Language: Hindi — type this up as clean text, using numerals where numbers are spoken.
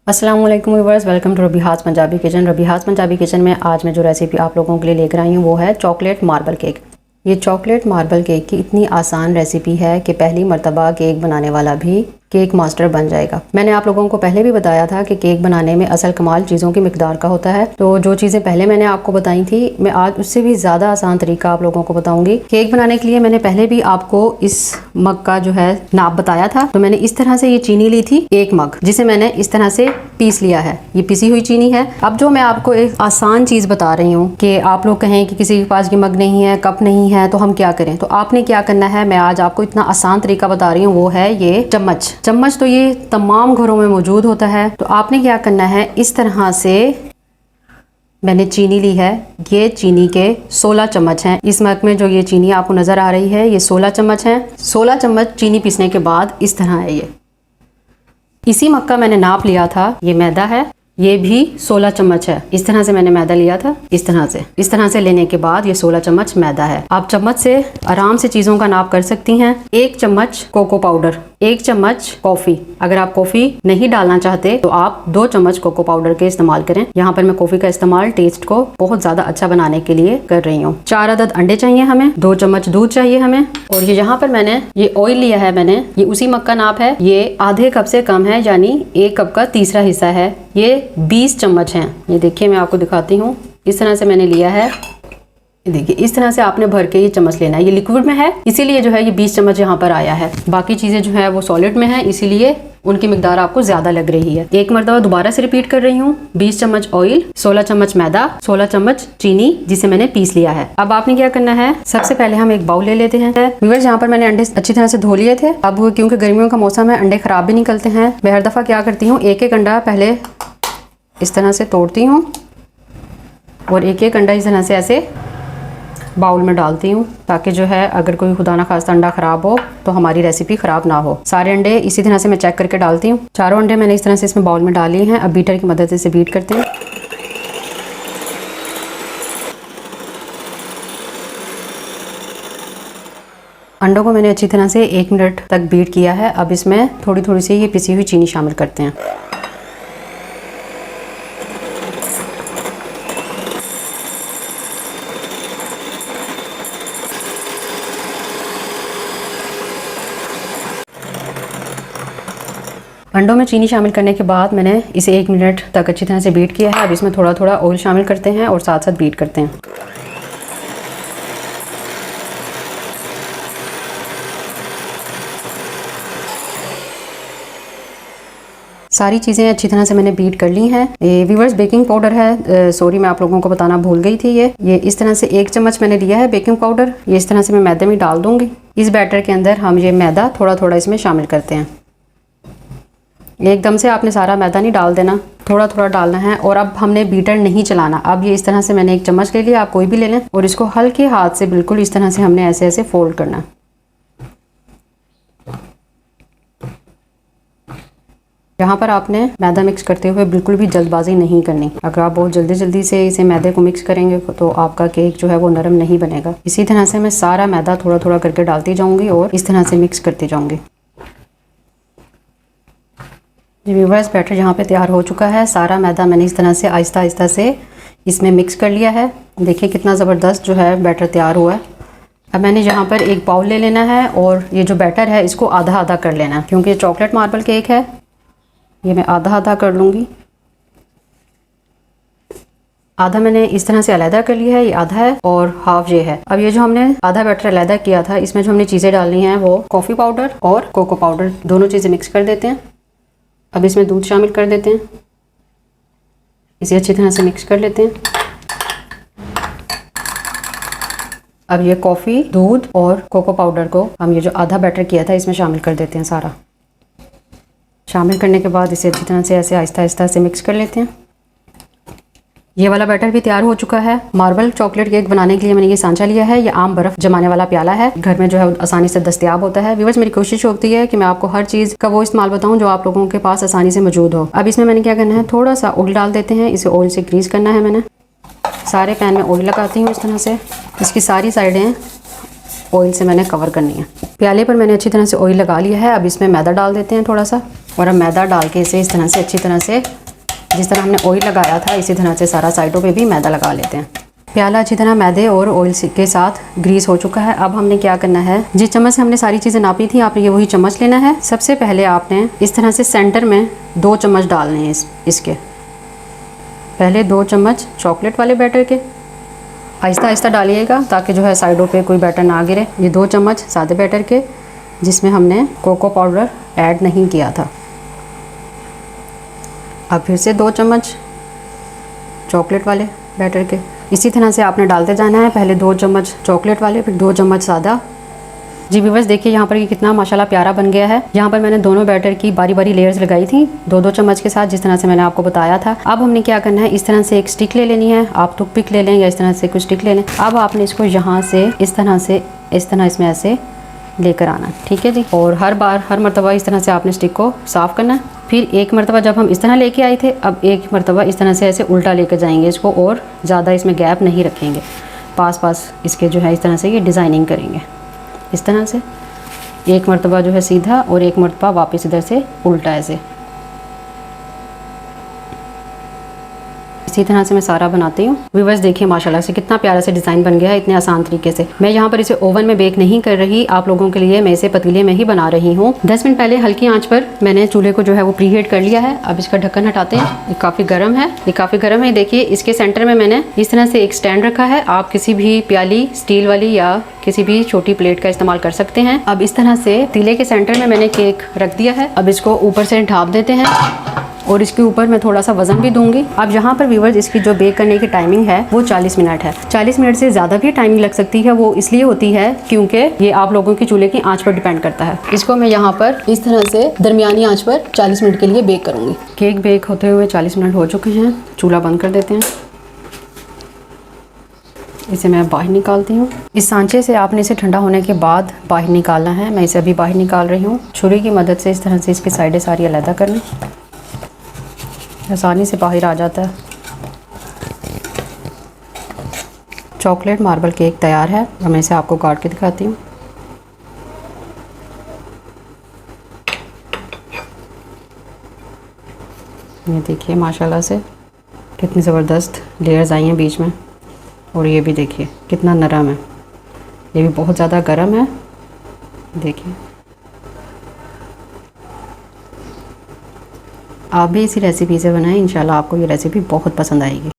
अस्सलाम वालेकुम viewers, welcome to Rabiha's Punjabi kitchen. Rabiha's Punjabi kitchen में आज मैं जो रेसिपी आप लोगों के लिए लेकर आई हूँ वो है चॉकलेट मार्बल केक। ये चॉकलेट मार्बल केक की इतनी आसान रेसिपी है कि पहली मर्तबा केक बनाने वाला भी केक मास्टर बन जाएगा। मैंने आप लोगों को पहले भी बताया था कि केक बनाने में असल कमाल चीज़ों की मिकदार का होता है। तो जो चीज़ें पहले मैंने आपको बताई थी, मैं आज उससे भी ज़्यादा आसान तरीका आप लोगों को बताऊंगी। केक बनाने के लिए मैंने पहले भी आपको इस मग का जो है नाप बताया था। तो मैंने इस तरह से ये चीनी ली थी, एक मग, जिसे मैंने इस तरह से पीस लिया है। ये पिसी हुई चीनी है। अब जो मैं आपको एक आसान चीज़ बता रही हूँ कि आप लोग कहें कि किसी के पास की मग नहीं है, कप नहीं है, तो हम क्या करें। तो आपने क्या करना है, मैं आज आपको इतना आसान तरीका बता रही हूँ, वो है ये चम्मच। चम्मच तो ये तमाम घरों में मौजूद होता है। तो आपने क्या करना है, इस तरह से मैंने चीनी ली है। ये चीनी के 16 चम्मच हैं। इस मग में जो ये चीनी आपको नज़र आ रही है, ये 16 चम्मच हैं। 16 चम्मच चीनी पीसने के बाद इस तरह है ये। इसी मग का मैंने नाप लिया था। ये मैदा है, ये भी 16 चम्मच है। इस तरह से मैंने मैदा लिया था, इस तरह से लेने के बाद ये 16 चम्मच मैदा है। आप चम्मच से आराम से चीज़ों का नाप कर सकती हैं। 1 चम्मच कोको पाउडर, 1 चम्मच कॉफ़ी। अगर आप कॉफ़ी नहीं डालना चाहते तो आप 2 चम्मच कोको पाउडर के इस्तेमाल करें। यहाँ पर मैं कॉफ़ी का इस्तेमाल टेस्ट को बहुत ज़्यादा अच्छा बनाने के लिए कर रही हूँ। 4 अदद अंडे चाहिए हमें, 2 चम्मच दूध चाहिए हमें। और ये यहाँ पर मैंने ये ऑयल लिया है, मैंने ये उसी मग का नाप है। ये आधे कप से कम है, यानी 1 कप का तीसरा हिस्सा है। ये 20 चम्मच हैं। ये देखिए, मैं आपको दिखाती हूँ। इस तरह से मैंने लिया है। देखिए, इस तरह से आपने भर के ये चम्मच लेना है। ये लिक्विड में है, इसीलिए जो है ये 20 चम्मच यहाँ पर आया है। बाकी चीज़ें जो है वो सॉलिड में है, इसीलिए उनकी मिकदार आपको ज़्यादा लग रही है। एक मरतबा दोबारा से रिपीट कर रही हूँ। 20 चम्मच ऑयल, 16 चम्मच मैदा, 16 चम्मच चीनी, जिसे मैंने पीस लिया है। अब आपने क्या करना है, सबसे पहले हम एक बाउल ले लेते हैं। व्यूअर्स, यहाँ पर मैंने अंडे अच्छी तरह से धो लिए थे। अब क्योंकि गर्मियों का मौसम है, अंडे खराब भी निकलते हैं। मैं हर दफ़ा क्या करती हूँ, एक एक अंडा पहले इस तरह से तोड़ती हूँ और एक एक अंडा इस तरह से ऐसे बाउल में डालती हूँ, ताकि जो है अगर कोई खुदा ना खास्ता अंडा ख़राब हो तो हमारी रेसिपी ख़राब ना हो। सारे अंडे इसी तरह से मैं चेक करके डालती हूँ। चारों अंडे मैंने इस तरह से इसमें बाउल में डाल लिए हैं। अब बीटर की मदद से इसे बीट करते हैं। अंडों को मैंने अच्छी तरह से 1 मिनट तक बीट किया है। अब इसमें थोड़ी थोड़ी सी ये पिसी हुई चीनी शामिल करते हैं। अंडों में चीनी शामिल करने के बाद मैंने इसे 1 मिनट तक अच्छी तरह से बीट किया है। अब इसमें थोड़ा थोड़ा ऑयल शामिल करते हैं और साथ साथ बीट करते हैं। सारी चीज़ें अच्छी तरह से मैंने बीट कर ली हैं। ये व्यूअर्स बेकिंग पाउडर है, सॉरी मैं आप लोगों को बताना भूल गई थी। ये इस तरह से 1 चम्मच मैंने लिया है बेकिंग पाउडर। ये इस तरह से मैं मैदे में डाल दूंगी। इस बैटर के अंदर हम ये मैदा थोड़ा थोड़ा इसमें शामिल करते हैं। एकदम से आपने सारा मैदा नहीं डाल देना, थोड़ा थोड़ा डालना है। और अब हमने बीटर नहीं चलाना। अब ये इस तरह से मैंने 1 चम्मच ले लिया, आप कोई भी ले लें, और इसको हल्के हाथ से बिल्कुल इस तरह से हमने ऐसे ऐसे फोल्ड करना है। यहाँ पर आपने मैदा मिक्स करते हुए बिल्कुल भी जल्दबाजी नहीं करनी। अगर आप बहुत जल्दी जल्दी से इसे मैदे को मिक्स करेंगे तो आपका केक जो है वो नरम नहीं बनेगा। इसी तरह से मैं सारा मैदा थोड़ा थोड़ा करके डालती जाऊंगी और इस तरह से मिक्स करती जाऊंगी। जी व्यूअर्स, बैटर यहाँ पे तैयार हो चुका है। सारा मैदा मैंने इस तरह से आहिस्ता आहिस्ता से इसमें मिक्स कर लिया है। देखिए कितना ज़बरदस्त जो है बैटर तैयार हुआ है। अब मैंने यहाँ पर एक बाउल ले लेना है और ये जो बैटर है इसको आधा आधा कर लेना है, क्योंकि चॉकलेट मार्बल केक है। ये मैं आधा आधा कर लूँगी। आधा मैंने इस तरह से अलहदा कर लिया है, ये आधा है और हाफ ये है। अब ये जो हमने आधा बैटर अलहदा किया था, इसमें जो हमने चीज़ें डालनी हैं वो कॉफ़ी पाउडर और कोको पाउडर, दोनों चीज़ें मिक्स कर देते हैं। अब इसमें दूध शामिल कर देते हैं। इसे अच्छी तरह से मिक्स कर लेते हैं। अब ये कॉफ़ी, दूध और कोको पाउडर को हम ये जो आधा बैटर किया था इसमें शामिल कर देते हैं। सारा शामिल करने के बाद इसे अच्छी तरह से ऐसे आहिस्ता आहिस्ता से मिक्स कर लेते हैं। ये वाला बैटर भी तैयार हो चुका है। मार्बल चॉकलेट केक बनाने के लिए मैंने ये सांचा लिया है। ये आम बर्फ जमाने वाला प्याला है, घर में जो है आसानी से दस्तयाब होता है। व्यूअर्स, मेरी कोशिश होती है कि मैं आपको हर चीज़ का वो इस्तेमाल बताऊं जो आप लोगों के पास आसानी से मौजूद हो। अब इसमें मैंने क्या करना है, थोड़ा सा ऑयल डाल देते हैं। इसे ऑयल से ग्रीस करना है। मैंने सारे पैन में ऑयल लगाती हूँ इस तरह से। इसकी सारी साइडें ऑयल से मैंने कवर करनी है। प्याले पर मैंने अच्छी तरह से ऑयल लगा लिया है। अब इसमें मैदा डाल देते हैं थोड़ा सा, और अब मैदा डाल के इसे इस तरह से अच्छी तरह से, जिस तरह हमने ऑयल लगाया था इसी तरह से सारा साइडों पे भी मैदा लगा लेते हैं। प्याला अच्छी तरह मैदे और ऑयल के साथ ग्रीस हो चुका है। अब हमने क्या करना है, जिस चम्मच से हमने सारी चीज़ें नापी थी आपने ये वही चम्मच लेना है। सबसे पहले आपने इस तरह से सेंटर में 2 चम्मच डालने हैं इसके। पहले 2 चम्मच चॉकलेट वाले बैटर के, आहिस्ता आहिस्ता डालिएगा ताकि जो है साइडों पे कोई बैटर ना गिरे। ये 2 चम्मच सादे बैटर के जिसमें हमने कोको पाउडर ऐड नहीं किया था। अब फिर से 2 चम्मच चॉकलेट वाले बैटर के, इसी तरह से आपने डालते जाना है। पहले 2 चम्मच चॉकलेट वाले, फिर 2 चम्मच सादा। जी व्यूअर्स देखिए यहाँ पर ये कितना माशाल्लाह प्यारा बन गया है। यहाँ पर मैंने दोनों बैटर की बारी बारी लेयर्स लगाई थी 2-2 चम्मच के साथ, जिस तरह से मैंने आपको बताया था। अब हमने क्या करना है, इस तरह से एक स्टिक ले लेनी है। आप टूथपिक ले लें या इस तरह से कुछ स्टिक ले लें। अब आपने इसको यहाँ से इस तरह इसमें ऐसे लेकर आना, ठीक है जी। और हर मरतबा इस तरह से आपने स्टिक को साफ़ करना है। फिर एक मरतबा जब हम इस तरह लेके आए थे, अब एक मरतबा इस तरह से ऐसे उल्टा लेकर जाएंगे इसको, और ज़्यादा इसमें गैप नहीं रखेंगे। पास इसके जो है इस तरह से ये डिज़ाइनिंग करेंगे। इस तरह से एक मरतबा जो है सीधा और एक मरतबा वापस इधर से उल्टा ऐसे। इसी तरह से मैं सारा बनाती हूँ। व्यूअर्स देखिए माशाल्लाह से कितना प्यारा से डिज़ाइन बन गया है इतने आसान तरीके से। मैं यहाँ पर इसे ओवन में बेक नहीं कर रही, आप लोगों के लिए मैं इसे पतीले में ही बना रही हूँ। 10 मिनट पहले हल्की आंच पर मैंने चूल्हे को जो है वो प्रीहीट कर लिया है। अब इसका ढक्कन हटाते हैं। ये काफ़ी गर्म है, देखिए इसके सेंटर में मैंने इस तरह से एक स्टैंड रखा है। आप किसी भी प्याली, स्टील वाली या किसी भी छोटी प्लेट का इस्तेमाल कर सकते हैं। अब इस तरह से पतीले के सेंटर में मैंने केक रख दिया है। अब इसको ऊपर से ढाँप देते हैं और इसके ऊपर मैं थोड़ा सा वजन भी दूंगी। अब यहाँ पर व्यूअर्स इसकी जो बेक करने की टाइमिंग है वो 40 मिनट है। 40 मिनट से ज़्यादा भी टाइमिंग लग सकती है, वो इसलिए होती है क्योंकि ये आप लोगों की चूल्हे की आंच पर डिपेंड करता है। इसको मैं यहाँ पर इस तरह से दरमियानी आंच पर 40 मिनट के लिए बेक करूँगी। केक बेक होते हुए 40 मिनट हो चुके हैं। चूल्हा बंद कर देते हैं। इसे मैं बाहर निकालती हूँ। इस सांचे से आपने इसे ठंडा होने के बाद बाहर निकालना है। मैं इसे अभी बाहर निकाल रही हूँ। छुरी की मदद से इस तरह से इसकी साइडें सारी अलग कर लें, आसानी से बाहर आ जाता है। चॉकलेट मार्बल केक तैयार है। अब मैं इसे आपको काट के दिखाती हूँ। ये देखिए माशाल्लाह से कितनी ज़बरदस्त लेयर्स आई हैं बीच में, और ये भी देखिए कितना नरम है। ये भी बहुत ज़्यादा गर्म है। देखिए आप भी इसी रेसिपी से बनाएं, इंशाल्लाह आपको ये रेसिपी बहुत पसंद आएगी।